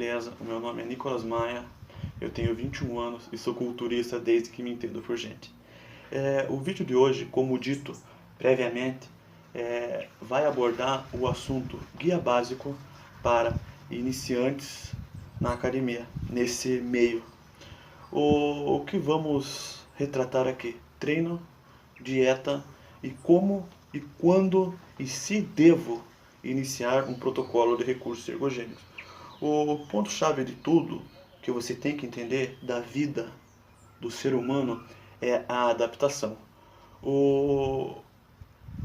beleza? O meu nome é Nicolas Maia, eu tenho 21 anos e sou culturista desde que me entendo por gente. O vídeo de hoje, como dito previamente, vai abordar o assunto guia básico para iniciantes na academia, nesse meio. O que vamos retratar aqui? Treino, dieta e como e quando e se devo iniciar um protocolo de recursos ergogênicos. O ponto-chave de tudo que você tem que entender da vida do ser humano é a adaptação.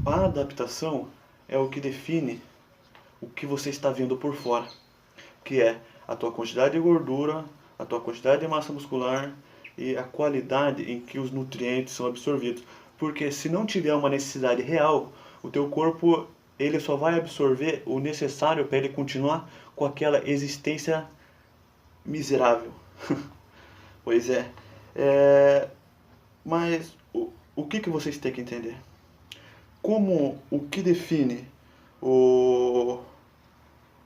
A adaptação é o que define o que você está vendo por fora, que é a tua quantidade de gordura, a tua quantidade de massa muscular e a qualidade em que os nutrientes são absorvidos. Porque se não tiver uma necessidade real, o teu corpo ele só vai absorver o necessário para ele continuar com aquela existência miserável. Pois mas o que vocês têm que entender? Como o que define o,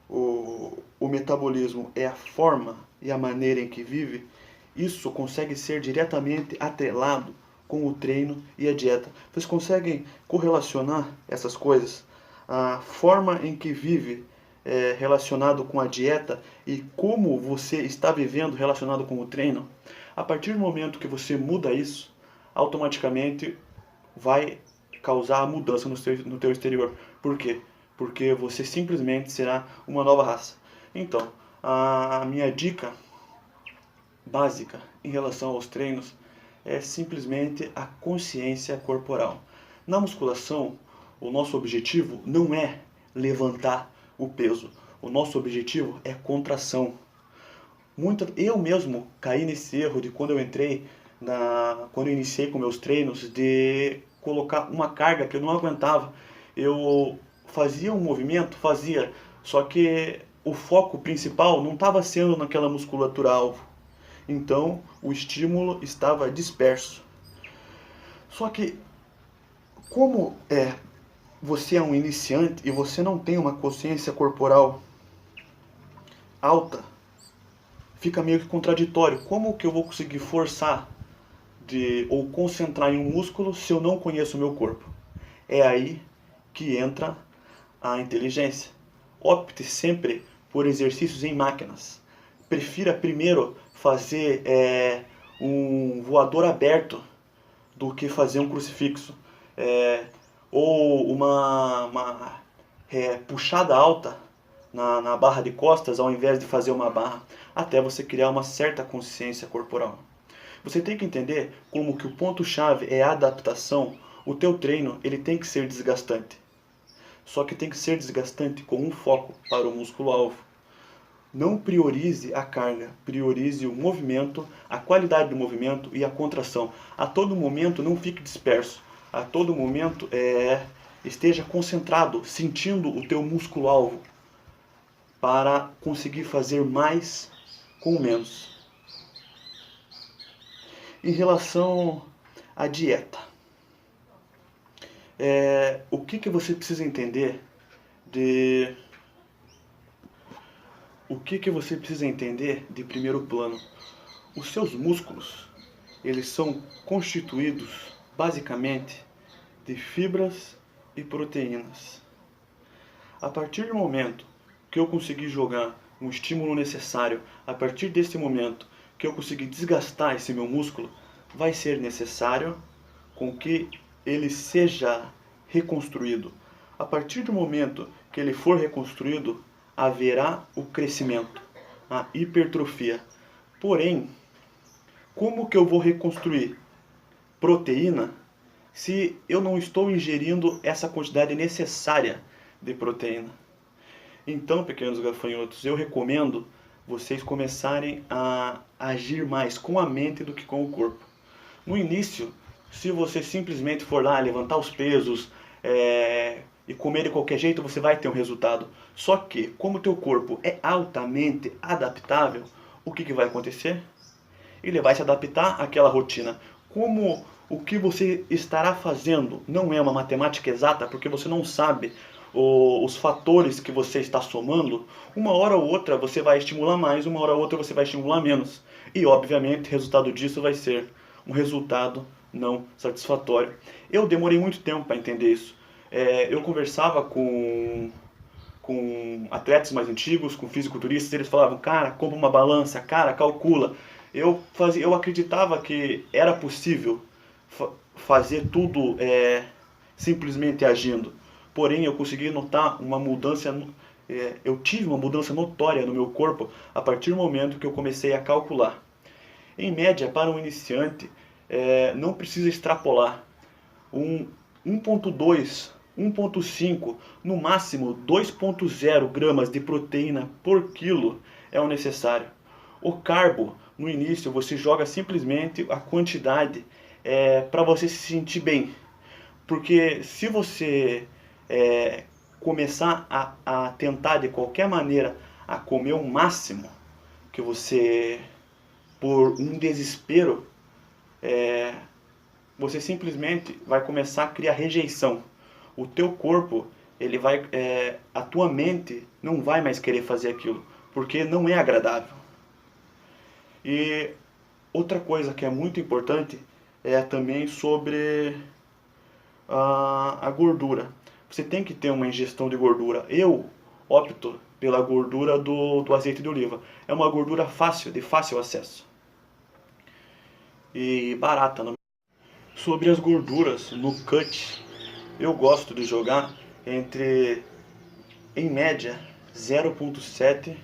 o metabolismo é a forma e a maneira em que vive, isso consegue ser diretamente atrelado com o treino e a dieta. Vocês conseguem correlacionar essas coisas? A forma em que vive relacionado com a dieta e como você está vivendo relacionado com o treino. A partir do momento que você muda isso, automaticamente vai causar a mudança no teu exterior. Por quê? Porque você simplesmente será uma nova raça. Então, a minha dica básica em relação aos treinos é simplesmente a consciência corporal. Na musculação, o nosso objetivo não é levantar o peso. O nosso objetivo é contração. Eu mesmo caí nesse erro de quando eu iniciei com meus treinos, de colocar uma carga que eu não aguentava. Eu fazia um movimento, só que o foco principal não estava sendo naquela musculatura alvo. Então o estímulo estava disperso. Só que como você é um iniciante e você não tem uma consciência corporal alta, fica meio que contraditório. Como que eu vou conseguir forçar ou concentrar em um músculo se eu não conheço o meu corpo? É aí que entra a inteligência. Opte sempre por exercícios em máquinas. Prefira primeiro fazer um voador aberto do que fazer um crucifixo. Ou uma puxada alta na barra de costas ao invés de fazer uma barra, até você criar uma certa consciência corporal. Você tem que entender como que o ponto-chave é a adaptação. O teu treino ele tem que ser desgastante. Só que tem que ser desgastante com um foco para o músculo-alvo. Não priorize a carga, priorize o movimento, a qualidade do movimento e a contração. A todo momento não fique disperso. A todo momento esteja concentrado, sentindo o teu músculo-alvo, para conseguir fazer mais com menos. Em relação à dieta, o que você precisa entender de primeiro plano? Os seus músculos, eles são constituídos basicamente de fibras e proteínas. A partir do momento que eu conseguir jogar um estímulo necessário, a partir desse momento que eu conseguir desgastar esse meu músculo, vai ser necessário com que ele seja reconstruído. A partir do momento que ele for reconstruído, haverá o crescimento, a hipertrofia. Porém, como que eu vou reconstruir proteína se eu não estou ingerindo essa quantidade necessária de proteína? Então, pequenos gafanhotos, eu recomendo vocês começarem a agir mais com a mente do que com o corpo. No início, se você simplesmente for lá levantar os pesos e comer de qualquer jeito, você vai ter um resultado. Só que, como o teu corpo é altamente adaptável, o que vai acontecer? Ele vai se adaptar àquela rotina. Como o que você estará fazendo não é uma matemática exata, porque você não sabe os fatores que você está somando, uma hora ou outra você vai estimular mais, uma hora ou outra você vai estimular menos. E, obviamente, o resultado disso vai ser um resultado não satisfatório. Eu demorei muito tempo para entender isso. Eu conversava com atletas mais antigos, com fisiculturistas, eles falavam, cara, compra uma balança, cara, calcula. Eu acreditava que era possível fazer tudo simplesmente agindo. Porém, eu consegui notar uma mudança, eu tive uma mudança notória no meu corpo a partir do momento que eu comecei a calcular. Em média, para um iniciante, não precisa extrapolar. 1,2, 1,5, no máximo 2,0 gramas de proteína por quilo é o necessário. O carbo, no início, você joga simplesmente a quantidade para você se sentir bem. Porque se você começar a tentar de qualquer maneira a comer o máximo que você, por um desespero, você simplesmente vai começar a criar rejeição. O teu corpo, a tua mente não vai mais querer fazer aquilo, porque não é agradável. E outra coisa que é muito importante é também sobre a gordura. Você tem que ter uma ingestão de gordura. Eu opto pela gordura do azeite de oliva. É uma gordura fácil, de fácil acesso. E barata. Sobre as gorduras no cut, eu gosto de jogar em média, 0,7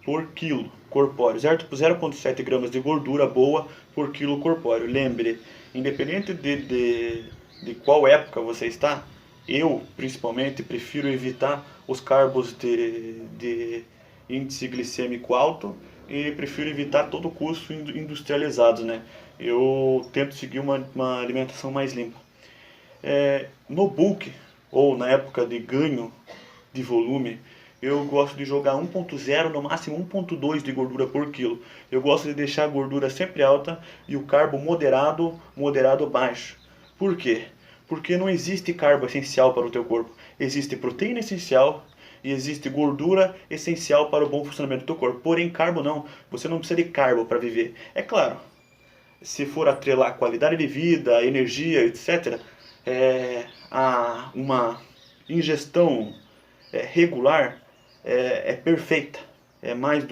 por quilo corpóreo. 0,7 gramas de gordura boa por quilo corpóreo. Lembre, independente de qual época você está, eu principalmente prefiro evitar os carbos de índice glicêmico alto e prefiro evitar todo o custo industrializados, né? Eu tento seguir uma alimentação mais limpa. No bulk, ou na época de ganho de volume, eu gosto de jogar 1,0, no máximo 1,2 de gordura por quilo. Eu gosto de deixar a gordura sempre alta e o carbo moderado baixo. Por quê? Porque não existe carbo essencial para o teu corpo. Existe proteína essencial e existe gordura essencial para o bom funcionamento do teu corpo. Porém, carbo não. Você não precisa de carbo para viver. É claro, se for atrelar qualidade de vida, energia, etc., uma ingestão regular perfeita. É mais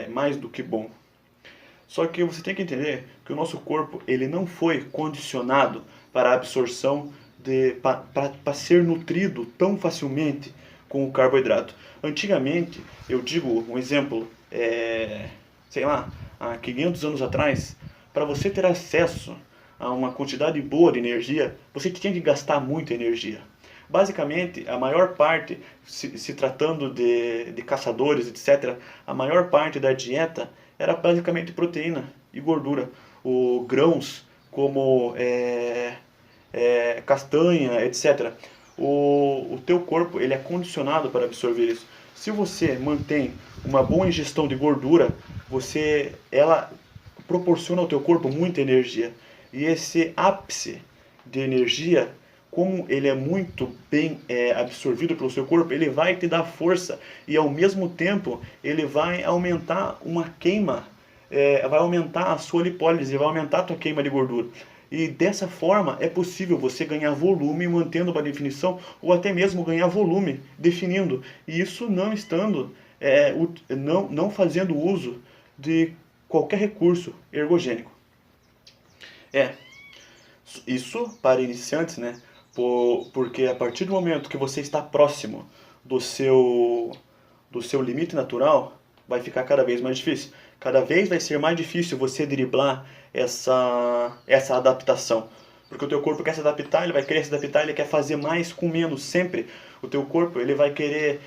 mais do que bom. Só que você tem que entender que o nosso corpo ele não foi condicionado para a absorção para ser nutrido tão facilmente com o carboidrato. Antigamente, eu digo um exemplo, sei lá, há 500 anos atrás, para você ter acesso a uma quantidade boa de energia, você tinha que gastar muita energia. Basicamente, a maior parte, se tratando de caçadores, etc., a maior parte da dieta era basicamente proteína e gordura. Grãos como castanha, etc. O teu corpo ele é condicionado para absorver isso. Se você mantém uma boa ingestão de gordura, ela proporciona ao teu corpo muita energia. E esse ápice de energia, como ele é muito bem absorvido pelo seu corpo, ele vai te dar força e ao mesmo tempo ele vai aumentar uma queima, vai aumentar a sua lipólise, vai aumentar a tua queima de gordura. E dessa forma é possível você ganhar volume mantendo uma definição ou até mesmo ganhar volume definindo. E isso não estando, não fazendo uso de qualquer recurso ergogênico. Isso para iniciantes, né? Porque a partir do momento que você está próximo do seu limite natural, vai ficar cada vez mais difícil. Cada vez vai ser mais difícil você driblar essa adaptação. Porque o teu corpo quer se adaptar, ele vai querer se adaptar, ele quer fazer mais com menos sempre. O teu corpo, ele vai querer,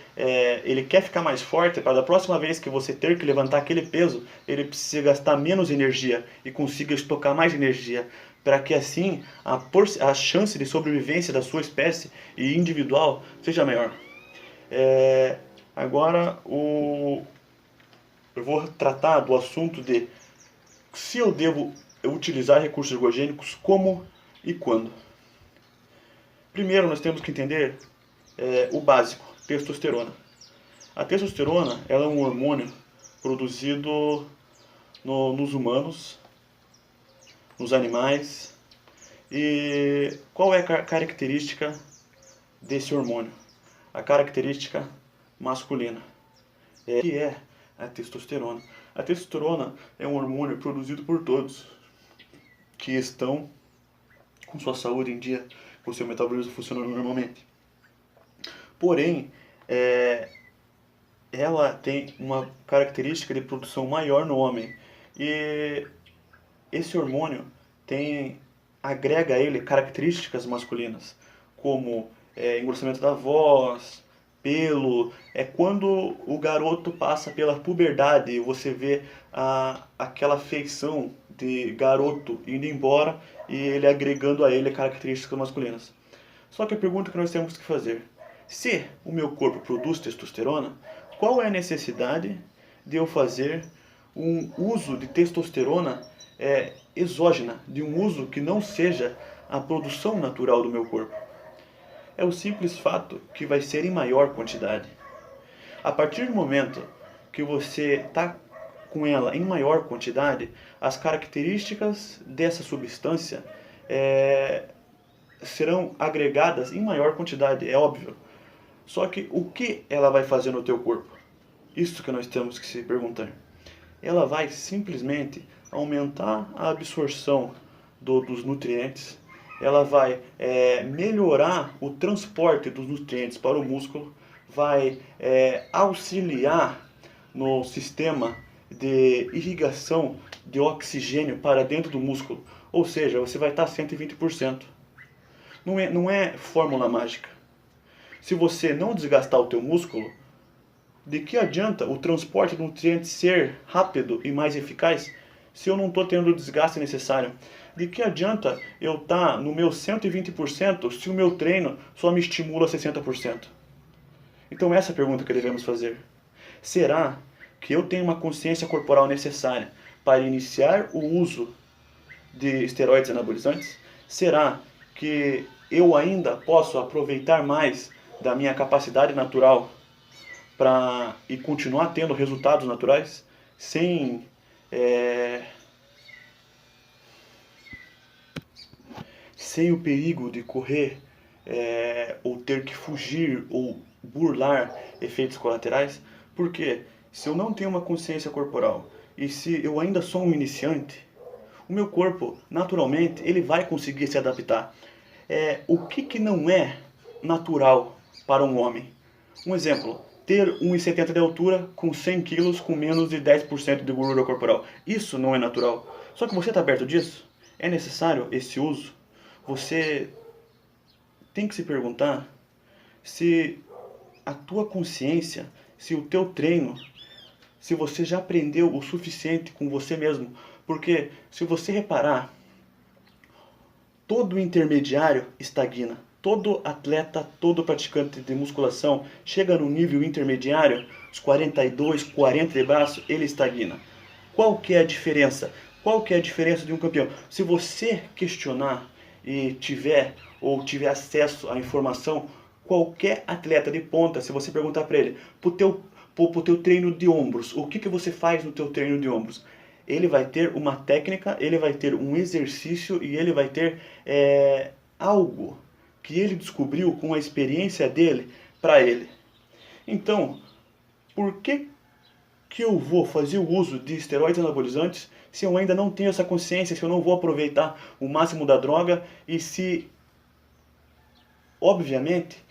ele quer ficar mais forte para da próxima vez que você ter que levantar aquele peso, ele precisa gastar menos energia e consiga estocar mais energia. Para que assim a chance de sobrevivência da sua espécie e individual seja maior. Agora eu vou tratar do assunto de se eu devo utilizar recursos ergogênicos, como e quando. Primeiro nós temos que entender o básico, testosterona. A testosterona ela é um hormônio produzido nos humanos, nos animais. E qual é a característica desse hormônio? A característica masculina. Que é a testosterona. A testosterona é um hormônio produzido por todos que estão com sua saúde em dia, com seu metabolismo funcionando normalmente. Porém, ela tem uma característica de produção maior no homem. E esse hormônio agrega a ele características masculinas, como engrossamento da voz, pelo. É quando o garoto passa pela puberdade e você vê aquela feição de garoto indo embora e ele agregando a ele características masculinas. Só que a pergunta que nós temos que fazer: se o meu corpo produz testosterona, qual é a necessidade de eu fazer um uso de testosterona exógena, de um uso que não seja a produção natural do meu corpo? É o simples fato que vai ser em maior quantidade. A partir do momento que você está com ela em maior quantidade, as características dessa substância serão agregadas em maior quantidade, é óbvio. Só que o que ela vai fazer no teu corpo? Isso que nós temos que se perguntar. Ela vai simplesmente aumentar a absorção dos nutrientes, ela vai melhorar o transporte dos nutrientes para o músculo, vai auxiliar no sistema de irrigação de oxigênio para dentro do músculo. Ou seja, você vai estar 120%. Não é fórmula mágica. Se você não desgastar o teu músculo, de que adianta o transporte de nutrientes ser rápido e mais eficaz se eu não estou tendo o desgaste necessário? De que adianta eu estar no meu 120% se o meu treino só me estimula 60%? Então essa é a pergunta que devemos fazer. Será que eu tenho uma consciência corporal necessária para iniciar o uso de esteroides anabolizantes? Será que eu ainda posso aproveitar mais da minha capacidade natural e continuar tendo resultados naturais sem o perigo de correr ou ter que fugir ou burlar efeitos colaterais? Porque se eu não tenho uma consciência corporal e se eu ainda sou um iniciante, o meu corpo, naturalmente, ele vai conseguir se adaptar. O que não é natural para um homem? Um exemplo: ter 1,70 de altura com 100 quilos com menos de 10% de gordura corporal. Isso não é natural. Só que você está perto disso? É necessário esse uso? Você tem que se perguntar se a tua consciência, se o teu treino, se você já aprendeu o suficiente com você mesmo. Porque se você reparar, todo intermediário estagna. Todo atleta, todo praticante de musculação chega no nível intermediário, os 42, 40 de braço, ele estagna. Qual que é a diferença? Qual que é a diferença de um campeão? Se você questionar e tiver acesso à informação, qualquer atleta de ponta, se você perguntar para ele, pro teu treino de ombros, o que você faz no teu treino de ombros? Ele vai ter uma técnica, ele vai ter um exercício e ele vai ter algo que ele descobriu com a experiência dele para ele. Então, por que eu vou fazer o uso de esteroides anabolizantes se eu ainda não tenho essa consciência, se eu não vou aproveitar o máximo da droga e se, obviamente,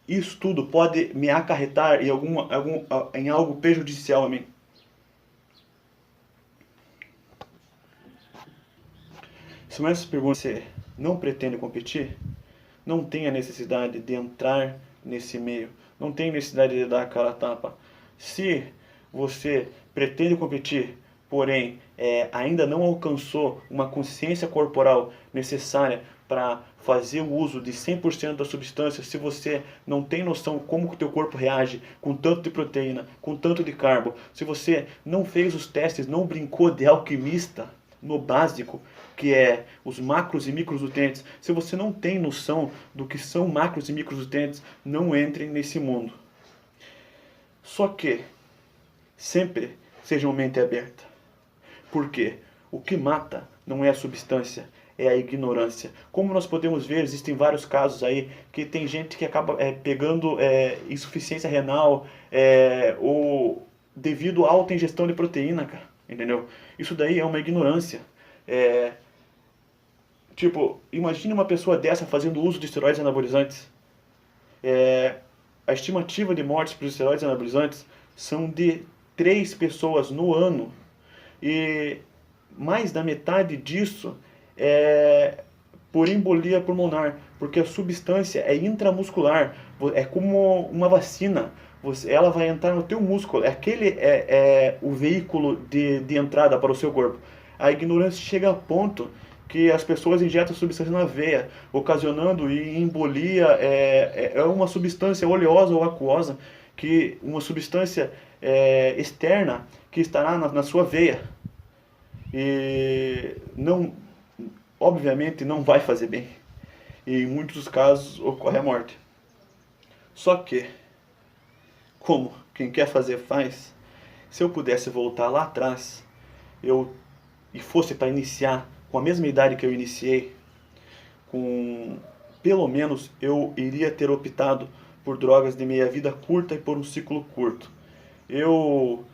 isso tudo pode me acarretar em algo prejudicial a mim? Se essas perguntas você não pretende competir, não tem a necessidade de entrar nesse meio, não tem necessidade de dar aquela tapa. Se você pretende competir, porém ainda não alcançou uma consciência corporal necessária para fazer o uso de 100% da substância, se você não tem noção como que o teu corpo reage com tanto de proteína, com tanto de carbo, se você não fez os testes, não brincou de alquimista no básico, que é os macros e micronutrientes. Se você não tem noção do que são macros e micronutrientes, não entre nesse mundo. Só que sempre seja uma mente aberta. Por quê? O que mata não é a substância, é a ignorância. Como nós podemos ver, existem vários casos aí que tem gente que acaba pegando insuficiência renal ou devido à alta ingestão de proteína, cara. Entendeu? Isso daí é uma ignorância. Tipo, imagine uma pessoa dessa fazendo uso de esteroides anabolizantes. A estimativa de mortes por esteroides anabolizantes são de 3 pessoas no ano. E mais da metade disso é por embolia pulmonar, porque a substância é intramuscular, é como uma vacina. Ela vai entrar no teu músculo, aquele é o veículo de entrada para o seu corpo. A ignorância chega a ponto que as pessoas injetam substância na veia, ocasionando embolia, é uma substância oleosa ou aquosa, uma substância externa que estará na sua veia. E não, obviamente não vai fazer bem. E em muitos casos ocorre a morte. Só que, como quem quer fazer faz, se eu pudesse voltar lá atrás, e fosse para iniciar com a mesma idade que eu iniciei, pelo menos eu iria ter optado por drogas de meia-vida curta e por um ciclo curto. Eu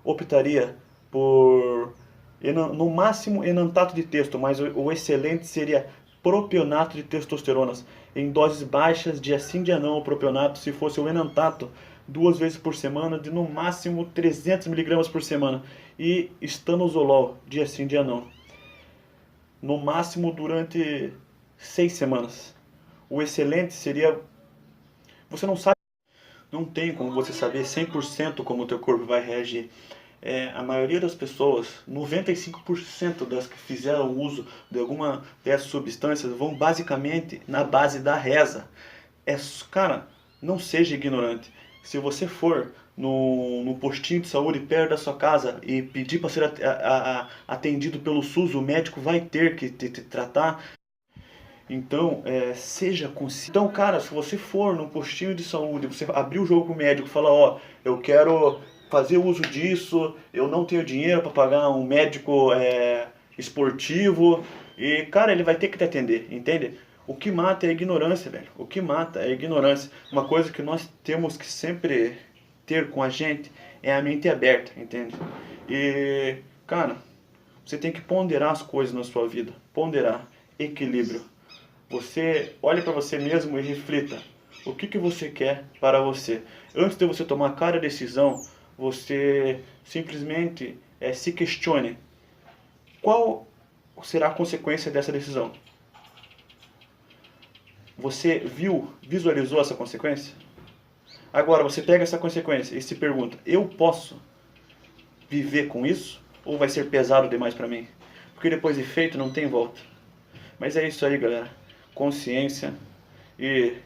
optaria por, no máximo, enantato de testo, mas o excelente seria propionato de testosteronas, em doses baixas, dia sim, dia não, o propionato, se fosse o enantato, 2 vezes por semana, de no máximo 300 mg por semana, e estanozolol, dia sim, dia não, no máximo durante 6 semanas. O excelente seria, você não sabe, não tem como você saber 100% como o teu corpo vai reagir. A maioria das pessoas, 95% das que fizeram uso de alguma dessas substâncias, vão basicamente na base da reza. Cara, não seja ignorante. Se você for no postinho de saúde perto da sua casa e pedir para ser atendido pelo SUS, o médico vai ter que te tratar. Então, seja consciente. Então, cara, se você for no postinho de saúde, você abrir o jogo com o médico e falar, ó, eu quero fazer uso disso, eu não tenho dinheiro para pagar um médico esportivo, e, cara, ele vai ter que te atender, entende? O que mata é a ignorância, velho. O que mata é a ignorância. Uma coisa que nós temos que sempre ter com a gente é a mente aberta, entende? E, cara, você tem que ponderar as coisas na sua vida. Ponderar. Equilíbrio. Você olhe para você mesmo e reflita. O que você quer para você? Antes de você tomar cada decisão, você simplesmente se questione. Qual será a consequência dessa decisão? Você visualizou essa consequência? Agora você pega essa consequência e se pergunta, eu posso viver com isso? Ou vai ser pesado demais para mim? Porque depois de feito não tem volta. Mas é isso aí, galera. Consciência e,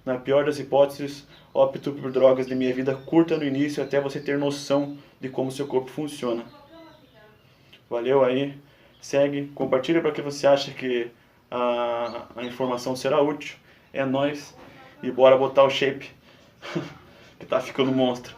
na pior das hipóteses, opto por drogas de meia vida curta no início até você ter noção de como seu corpo funciona. Valeu aí, segue, compartilha para que você acha que a informação será útil. É nóis e bora botar o shape que tá ficando monstro.